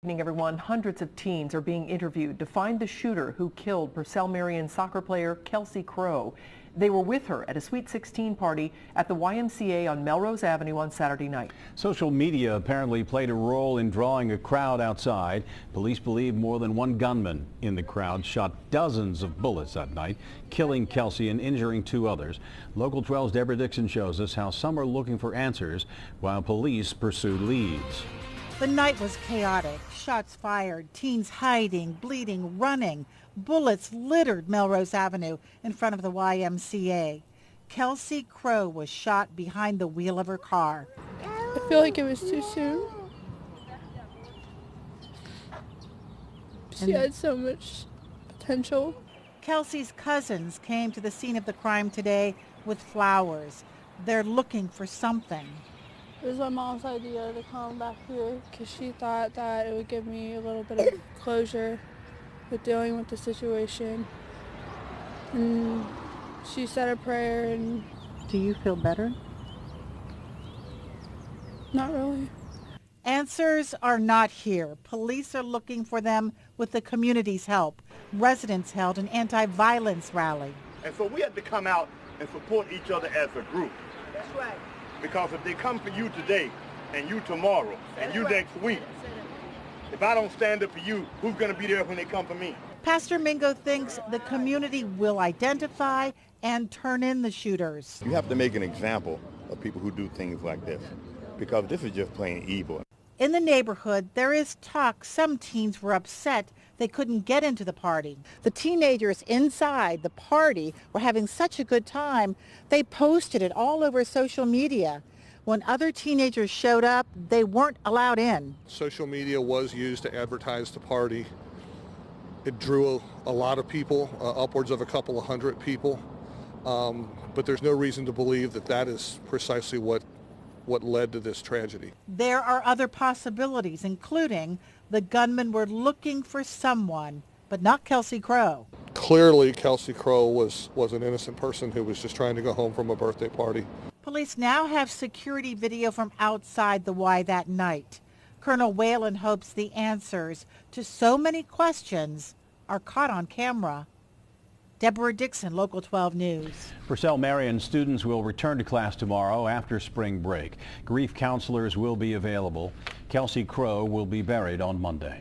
Good evening, everyone. Hundreds of teens are being interviewed to find the shooter who killed Purcell Marion soccer player Kelsey Crow. They were with her at a Sweet 16 party at the YMCA on Melrose Avenue on Saturday night. Social media apparently played a role in drawing a crowd outside. Police believe more than one gunman in the crowd shot dozens of bullets that night, killing Kelsey and injuring two others. Local 12's Deborah Dixon shows us how some are looking for answers while police pursue leads. The night was chaotic. Shots fired, teens hiding, bleeding, running. Bullets littered Melrose Avenue in front of the YMCA. Kelsey Crow was shot behind the wheel of her car. I feel like it was too soon. She had so much potential. Kelsey's cousins came to the scene of the crime today with flowers. They're looking for something. It was my mom's idea to come back here because she thought that it would give me a little bit of closure with dealing with the situation. And she said a prayer and... Do you feel better? Not really. Answers are not here. Police are looking for them with the community's help. Residents held an anti-violence rally. And so we have to come out and support each other as a group. That's right. Because if they come for you today, and you tomorrow, and you next week, if I don't stand up for you, who's going to be there when they come for me? Pastor Mingo thinks the community will identify and turn in the shooters. You have to make an example of people who do things like this, because this is just plain evil. In the neighborhood, there is talk some teens were upset they couldn't get into the party. The teenagers inside the party were having such a good time, they posted it all over social media. When other teenagers showed up, they weren't allowed in. Social media was used to advertise the party. It drew a lot of people, upwards of a couple of hundred people. But there's no reason to believe that that is precisely what led to this tragedy. There are other possibilities, including the gunmen were looking for someone, but not Kelsey Crow. Clearly, Kelsey Crow was an innocent person who was just trying to go home from a birthday party. Police now have security video from outside the Y that night. Colonel Whalen hopes the answers to so many questions are caught on camera. Deborah Dixon, Local 12 News. Purcell Marion students will return to class tomorrow after spring break. Grief counselors will be available. Kelsey Crow will be buried on Monday.